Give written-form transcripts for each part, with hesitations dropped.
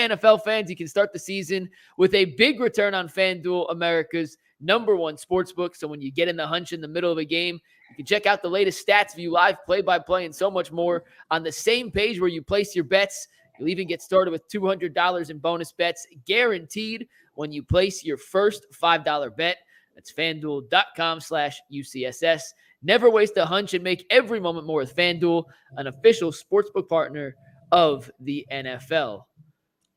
Hey, NFL fans, you can start the season with a big return on FanDuel, America's #1 sportsbook. So when you get in the hunch in the middle of a game, you can check out the latest stats, view live play-by-play, and so much more on the same page where you place your bets. You'll even get started with $200 in bonus bets guaranteed when you place your first $5 bet. That's FanDuel.com/UCSS. Never waste a hunch and make every moment more with FanDuel, an official sportsbook partner of the NFL.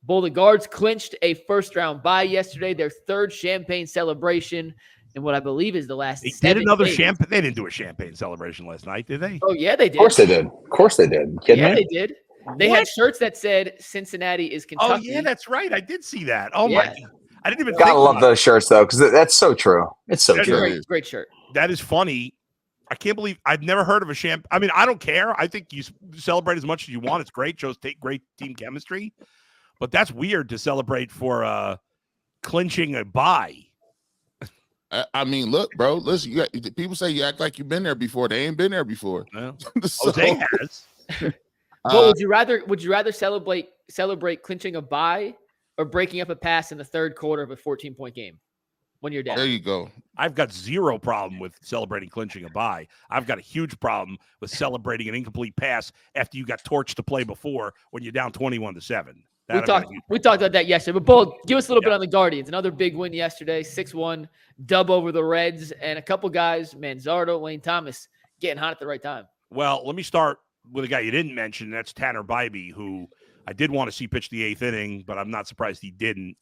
Boulder Guards clinched a first-round bye yesterday, their third champagne celebration in what I believe is the last. They did another champagne. They didn't do a champagne celebration last night, did they? Oh, yeah, they did. Of course they did. Of course they did. Yeah, they did. They had shirts that said Cincinnati is Kentucky. Oh, yeah, that's right. I did see that. Oh, my God. I didn't even gotta love those shirts, though, because that's so true. It's so true. Great shirt. That is funny. I can't believe I've never heard of a champagne. I mean, I don't care. I think you celebrate as much as you want. It's great. Shows great team chemistry. But that's weird to celebrate for clinching a bye. I mean, look, bro. Listen, people say you act like you've been there before. They ain't been there before. Well, Jose has. Well, would you rather celebrate clinching a bye or breaking up a pass in the third quarter of a 14-point game when you're down? There you go. I've got zero problem with celebrating clinching a bye. I've got a huge problem with celebrating an incomplete pass after you got torched to play before when you're down 21-7. We talked about that yesterday. But, Bull, give us a little bit on the Guardians. Another big win yesterday, 6-1, dub over the Reds, and a couple guys, Manzardo, Lane Thomas, getting hot at the right time. Well, let me start with a guy you didn't mention. That's Tanner Bybee, who I did want to see pitch the 8th inning, but I'm not surprised he didn't.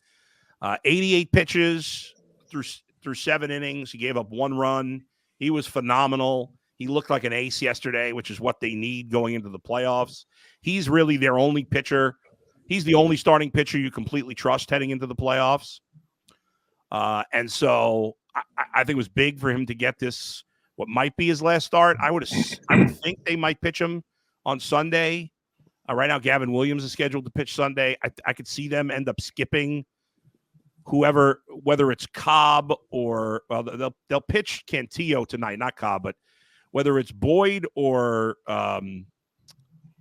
88 pitches through 7 innings. He gave up 1 run. He was phenomenal. He looked like an ace yesterday, which is what they need going into the playoffs. He's really their only pitcher. He's the only starting pitcher you completely trust heading into the playoffs. And so I think it was big for him to get this, what might be his last start. I would think they might pitch him on Sunday. Right now, Gavin Williams is scheduled to pitch Sunday. I could see them end up skipping whoever, whether it's Cobb or they'll pitch Cantillo tonight, not Cobb, but whether it's Boyd or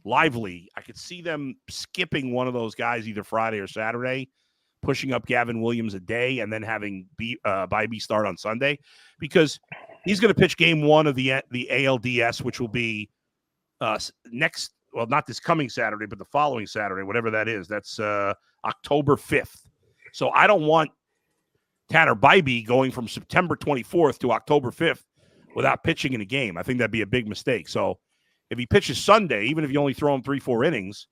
Lively, I could see them skipping one of those guys either Friday or Saturday, pushing up Gavin Williams a day, and then having Bybee start on Sunday, because he's going to pitch game 1 of the ALDS, which will be next. Well, not this coming Saturday, but the following Saturday, whatever that is. That's October 5th. So I don't want Tanner Bybee going from September 24th to October 5th without pitching in a game. I think that'd be a big mistake. So if he pitches Sunday, even if you only throw him 3-4 innings,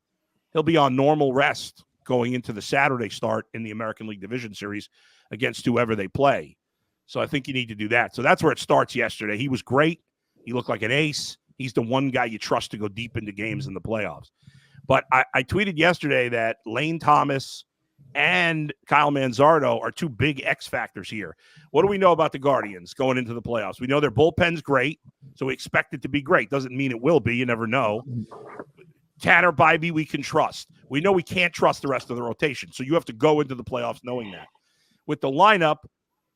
he'll be on normal rest going into the Saturday start in the American League Division Series against whoever they play. So I think you need to do that. So that's where it starts yesterday. He was great. He looked like an ace. He's the one guy you trust to go deep into games in the playoffs. But I tweeted yesterday that Lane Thomas and Kyle Manzardo are 2 big X factors here. What do we know about the Guardians going into the playoffs? We know their bullpen's great, so we expect it to be great. Doesn't mean it will be. You never know. Tanner Bybee, we can trust. We know we can't trust the rest of the rotation, so you have to go into the playoffs knowing that. With the lineup,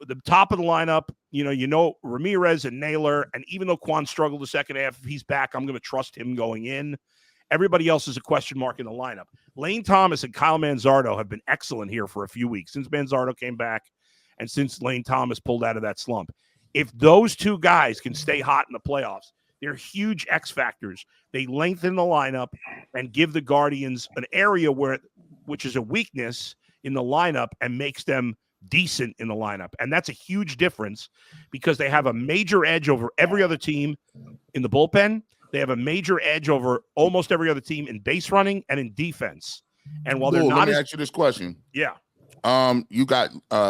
the top of the lineup, you know Ramirez and Naylor, and even though Quan struggled the second half, if he's back, I'm going to trust him going in. Everybody else is a question mark in the lineup. Lane Thomas and Kyle Manzardo have been excellent here for a few weeks, since Manzardo came back and since Lane Thomas pulled out of that slump. If those 2 guys can stay hot in the playoffs, they're huge X factors. They lengthen the lineup and give the Guardians an area which is a weakness in the lineup and makes them decent in the lineup. And that's a huge difference because they have a major edge over every other team in the bullpen. They have a major edge over almost every other team in base running and in defense. And while they're not, let me ask you this question. Yeah. You got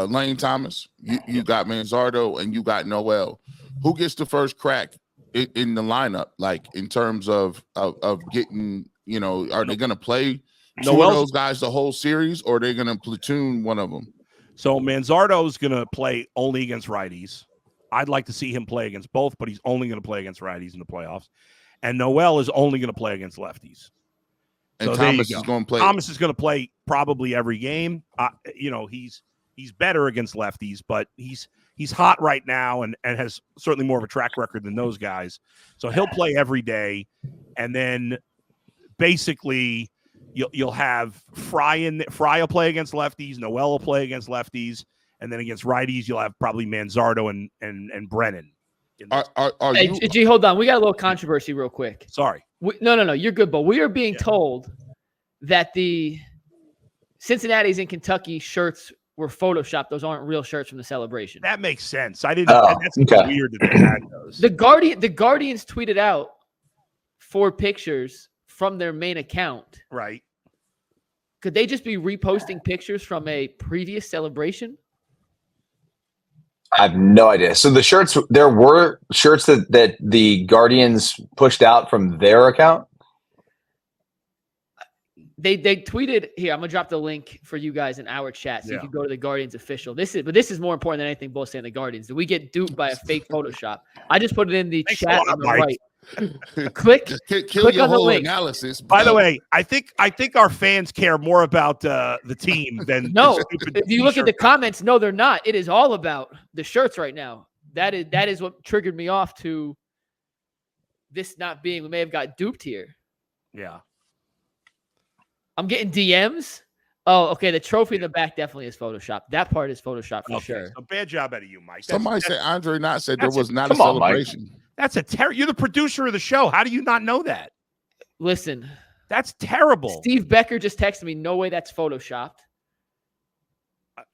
Lane Thomas, you got Manzardo, and you got Noel. Who gets the first crack in the lineup? Like in terms of getting, are they going to play 2 of those guys the whole series, or are they going to platoon one of them? So Manzardo's going to play only against righties. I'd like to see him play against both, but he's only going to play against righties in the playoffs. And Noel is only going to play against lefties. And so Thomas is going to play. Thomas is going to play probably every game. He's better against lefties, but he's hot right now and has certainly more of a track record than those guys. So he'll play every day. And then basically You'll have Fry will play against lefties. Noel will play against lefties, and then against righties, you'll have probably Manzardo and Brennan. Hey, G, hold on. We got a little controversy real quick. Sorry. No. You're good, but we are being told that the Cincinnati's and Kentucky shirts were photoshopped. Those aren't real shirts from the celebration. That makes sense. I didn't. That's weird that they had those. The Guardians tweeted out 4 pictures from their main account. Right. Could they just be reposting pictures from a previous celebration? I have no idea. So the shirts, there were shirts that the Guardians pushed out from their account. They tweeted here. I'm gonna drop the link for you guys in our chat, so you can go to the Guardians official. This is more important than anything. Both saying the Guardians. Did we get duped by a fake Photoshop? I just put it in the chat on the right. Click your on the whole link. analysis. By the way, I think our fans care more about the team than no. the stupid If you look at the comments, no, they're not. It is all about the shirts right now. That is what triggered me off to this not being. We may have got duped here. Yeah. I'm getting DMs. Oh, okay. The trophy in the back definitely is Photoshopped. That part is Photoshopped for sure. So bad job out of you, Mike. Somebody said Andre Knott said there was not a come on, celebration. Mike. That's you're the producer of the show. How do you not know that? Listen. That's terrible. Steve Becker just texted me, no way that's Photoshopped.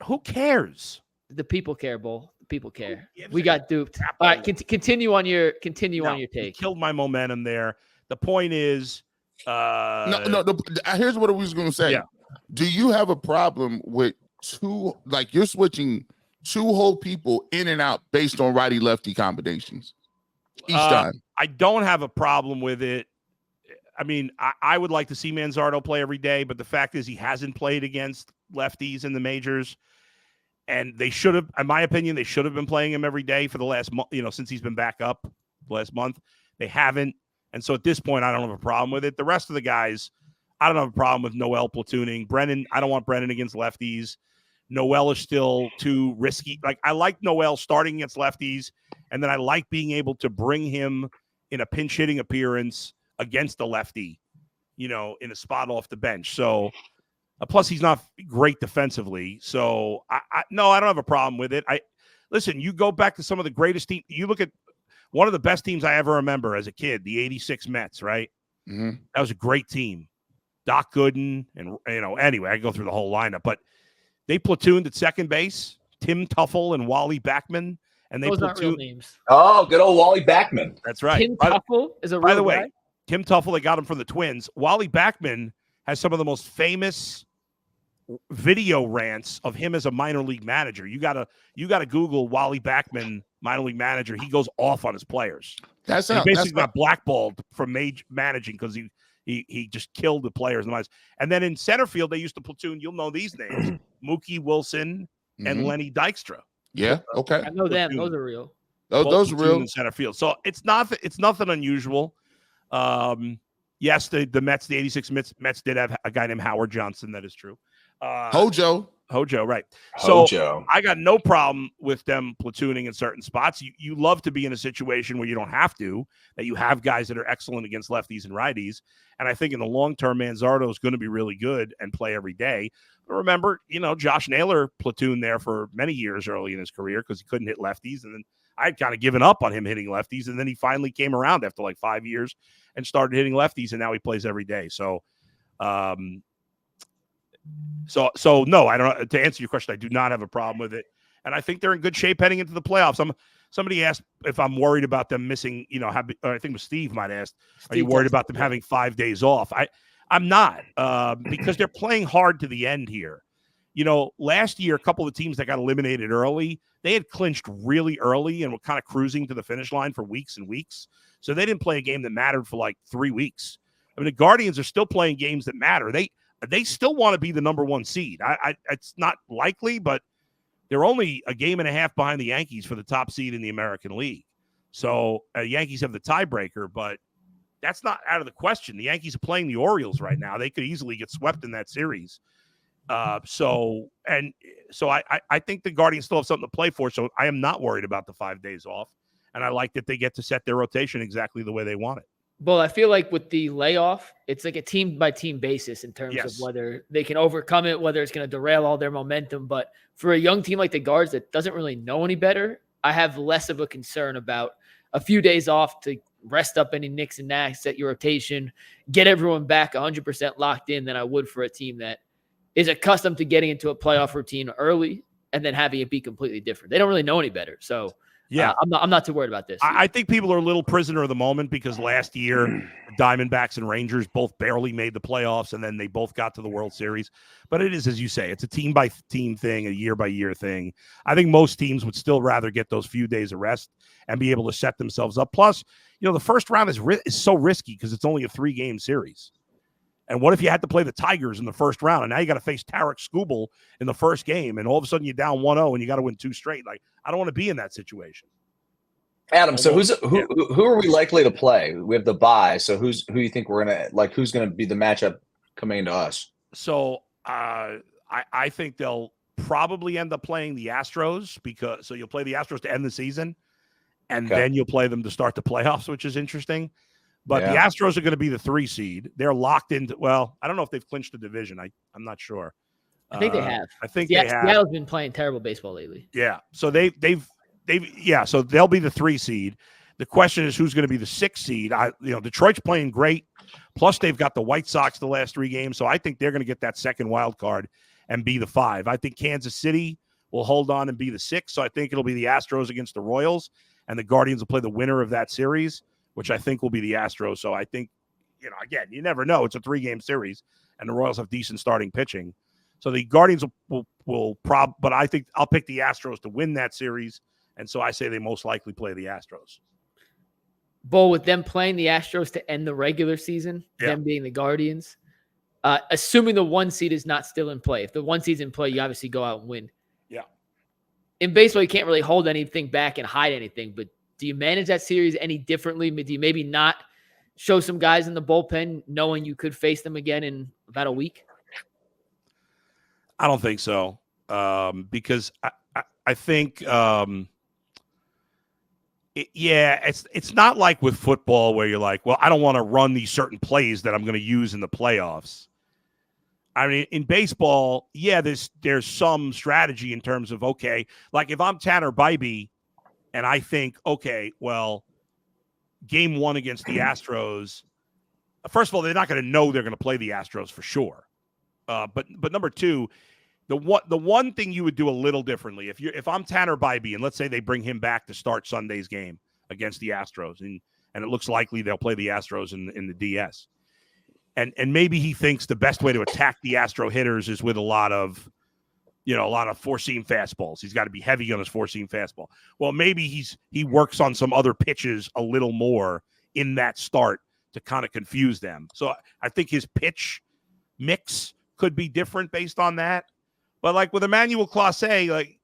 Who cares? The people care, Bull. The people care. We got duped. All right, continue on your take. You killed my momentum there. The point is here's what I was going to say. Yeah. Do you have a problem with you're switching 2 whole people in and out based on righty lefty combinations each time? I don't have a problem with it. I mean, I would like to see Manzardo play every day, but the fact is he hasn't played against lefties in the majors, and they should have, in my opinion, they should have been playing him every day for the last month, since he's been back up last month. They haven't. And so at this point, I don't have a problem with it. The rest of the guys, I don't have a problem with Noel platooning. Brennan, I don't want Brennan against lefties. Noel is still too risky. Like, I like Noel starting against lefties, and then I like being able to bring him in a pinch hitting appearance against a lefty, in a spot off the bench. So, plus he's not great defensively. So, I don't have a problem with it. Listen, you go back to some of the greatest teams. You look at one of the best teams I ever remember as a kid, the 86 Mets, right? Mm-hmm. That was a great team. Doc Gooden, and, anyway, I can go through the whole lineup, but they platooned at second base, Tim Tuffle and Wally Backman. And those aren't real names. Oh, good old Wally Backman. That's right. Tim Tuffle is a real By the way, guy? Tim Tuffle, they got him from the Twins. Wally Backman has some of the most famous video rants of him as a minor league manager. You gotta Google Wally Backman, minor league manager. He goes off on his players. He basically got blackballed from managing because he just killed the players. And then in center field, they used to platoon. You'll know these names: Mookie Wilson and Lenny Dykstra. Yeah, okay. I know them. Those are real. Those are real in center field. So it's nothing unusual. Yes, the Mets, the 86 Mets did have a guy named Howard Johnson. That is true. Hojo, right. Hojo. So I got no problem with them platooning in certain spots. You love to be in a situation where you don't have to, that you have guys that are excellent against lefties and righties. And I think in the long term, Manzardo is going to be really good and play every day. But remember, Josh Naylor platooned there for many years early in his career because he couldn't hit lefties. And then I'd kind of given up on him hitting lefties. And then he finally came around after like 5 years and started hitting lefties. And now he plays every day. So no, I don't. To answer your question, I do not have a problem with it, and I think they're in good shape heading into the playoffs. Somebody asked if I'm worried about them missing. I think it was Steve might ask, "Are you worried about them having 5 days off?" I'm not, because they're playing hard to the end here. Last year, a couple of the teams that got eliminated early, they had clinched really early and were kind of cruising to the finish line for weeks and weeks. So they didn't play a game that mattered for like 3 weeks. I mean, the Guardians are still playing games that matter. They still want to be the number 1 seed. It's not likely, but they're only a game and a half behind the Yankees for the top seed in the American League. So Yankees have the tiebreaker, but that's not out of the question. The Yankees are playing the Orioles right now. They could easily get swept in that series. So I think the Guardians still have something to play for. So I am not worried about the 5 days off. And I like that they get to set their rotation exactly the way they want it. Well, I feel like with the layoff, it's like a team by team basis in terms of whether they can overcome it, whether it's going to derail all their momentum. But for a young team like the Guards that doesn't really know any better, I have less of a concern about a few days off to rest up any nicks and knacks, set your rotation, get everyone back 100% locked in than I would for a team that is accustomed to getting into a playoff routine early and then having it be completely different. They don't really know any better. So yeah, I'm not too worried about this. I think people are a little prisoner of the moment because last year, Diamondbacks and Rangers both barely made the playoffs, and then they both got to the World Series. But it is, as you say, it's a team-by-team thing, a year-by-year thing. I think most teams would still rather get those few days of rest and be able to set themselves up. Plus, the first round is so risky because it's only a 3-game series. And what if you had to play the Tigers in the first round, and now you got to face Tarek Skubal in the first game, and all of a sudden you're down 1-0 and you got to win 2 straight? Like, I don't want to be in that situation. Adam, so who are we likely to play? We have the bye, so who you think we're who's gonna be the matchup coming into us? So I think they'll probably end up playing the Astros so you'll play the Astros to end the season, and then you'll play them to start the playoffs, which is interesting. But the Astros are going to be the 3 seed. They're locked into. Well, I don't know if they've clinched the division. I'm not sure. I think they have. I think they have. Seattle's been playing terrible baseball lately. Yeah. So so they'll be the 3 seed. The question is who's going to be the 6 seed. Detroit's playing great. Plus they've got the White Sox the last 3 games. So I think they're going to get that second wild card and be the 5. I think Kansas City will hold on and be the 6. So I think it'll be the Astros against the Royals, and the Guardians will play the winner of that series, which I think will be the Astros. So I think, again, you never know. It's a 3-game series, and the Royals have decent starting pitching. So the Guardians but I think I'll pick the Astros to win that series, and so I say they most likely play the Astros. Bull, with them playing the Astros to end the regular season, them being the Guardians, assuming the 1 seed is not still in play. If the 1 seed's in play, you obviously go out and win. Yeah. In baseball, you can't really hold anything back and hide anything, but do you manage that series any differently? Do you maybe not show some guys in the bullpen knowing you could face them again in about a week? I don't think so, because I think it's not like with football where you're like, well, I don't want to run these certain plays that I'm going to use in the playoffs. I mean, in baseball, there's some strategy in terms of, okay, like if I'm Tanner Bybee, and I think, okay, well, game 1 against the Astros, first of all, they're not going to know they're going to play the Astros for sure. But number 2, the one thing you would do a little differently, if I'm Tanner Bybee, and let's say they bring him back to start Sunday's game against the Astros, and it looks likely they'll play the Astros in the DS, and maybe he thinks the best way to attack the Astro hitters is with a lot of 4-seam fastballs. He's got to be heavy on his 4-seam fastball. Well, maybe he works on some other pitches a little more in that start to kind of confuse them. So I think his pitch mix could be different based on that. But like with Emmanuel Clase, like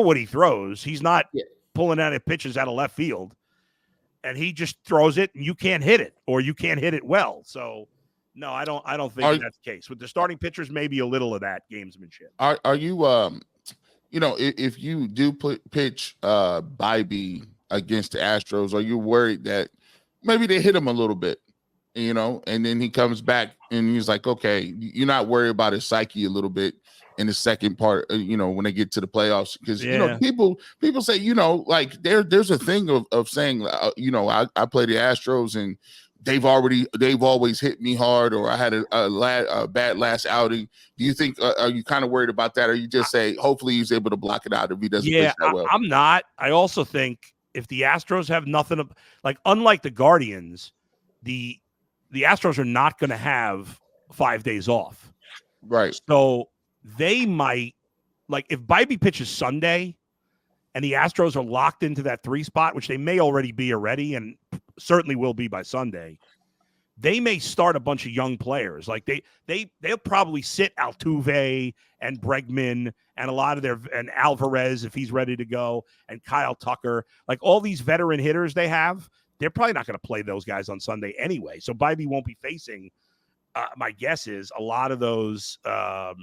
what he throws. He's not pulling out pitches out of left field, and he just throws it, and you can't hit it, or you can't hit it well. So. No, I don't think that's the case. With the starting pitchers, maybe a little of that gamesmanship. Are you if you do pitch Bybee against the Astros, are you worried that maybe they hit him a little bit, and then he comes back and he's like, okay, you're not worried about his psyche a little bit in the second part, when they get to the playoffs, because people say, like there's a thing of saying, I play the Astros and they've always hit me hard, or I had a bad last outing. Do you think, are you kind of worried about that? Or you just say, hopefully he's able to block it out if he doesn't pitch that well? I'm not. I also think if the Astros have nothing, unlike the Guardians, the Astros are not going to have 5 days off. Right. So they might, if Bybee pitches Sunday and the Astros are locked into that 3 spot, which they may already be and certainly will be by Sunday, they may start a bunch of young players. Like they'll probably sit Altuve and Bregman and a lot of and Alvarez if he's ready to go, and Kyle Tucker, like all these veteran hitters they have. They're probably not going to play those guys on Sunday anyway. So Bybee won't be facing. My guess is a lot of those top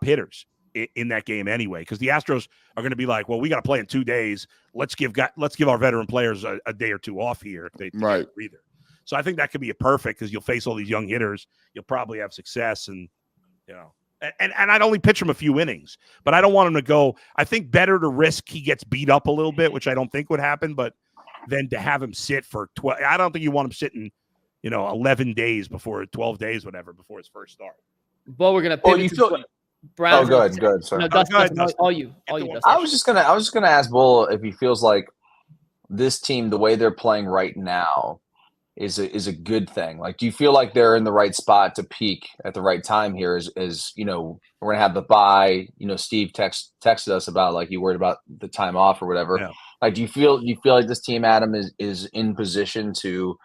hitters. in that game anyway, because the Astros are going to be like, well, we got to play in 2 days. Let's give our veteran players a day or two off here. If they Right. breather. So I think that could be a perfect, because you'll face all these young hitters. You'll probably have success, and and I'd only pitch him a few innings, but I don't want him to go. I think better to risk he gets beat up a little bit, which I don't think would happen, but then to have him sit for 12. I don't think you want him sitting, 11 days before 12 days, whatever, before his first start. Well, we're gonna pivot to Browns. Good. Sorry. No, Dustin, Go ahead, Dustin. all you. Dustin. I was just gonna ask Bull if he feels like this team, the way they're playing right now, is a good thing. Like, do you feel like they're in the right spot to peak at the right time here? As we're gonna have the bye. Steve texted us about, like, you worried about the time off or whatever. Yeah. Like, do you feel like this team, Adam, is in position to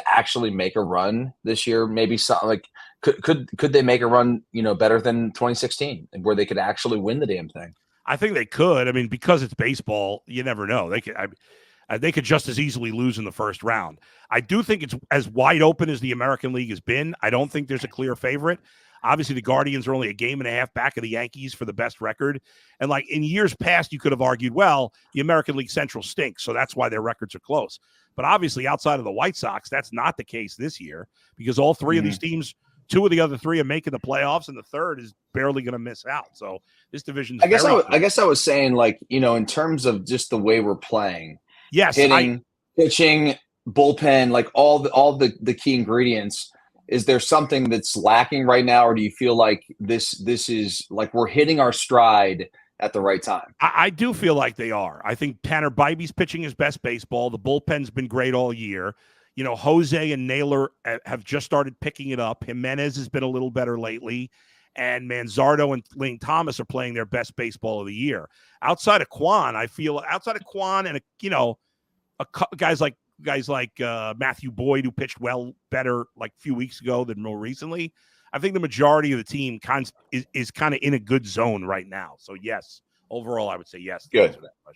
actually make a run this year? Maybe something like could they make a run, better than 2016, where they could actually win the damn thing? I think they could. I mean, because it's baseball, you never know. They could just as easily lose in the first round. I do think it's as wide open as the American League has been. I don't think there's a clear favorite. Obviously, the Guardians are only a game and a half back of the Yankees for the best record. And like in years past, you could have argued, well, the American League Central stinks, so that's why their records are close. But obviously, outside of the White Sox, that's not the case this year, because all three of these teams, two of the other three are making the playoffs, and the third is barely going to miss out. So this division. I guess I was saying, like, in terms of just the way we're playing. Yes, hitting, pitching, bullpen, like all the key ingredients. Is there something that's lacking right now, or do you feel like this is like we're hitting our stride at the right time? I do feel like they are. I think Tanner Bybee's pitching his best baseball. The bullpen's been great all year. Jose and Naylor have just started picking it up. Jimenez has been a little better lately. And Manzardo and Lane Thomas are playing their best baseball of the year. Outside of Kwan, and guys like Matthew Boyd, who pitched better like a few weeks ago than more recently. I think the majority of the team is kind of in a good zone right now. So yes, overall, I would say yes. Good.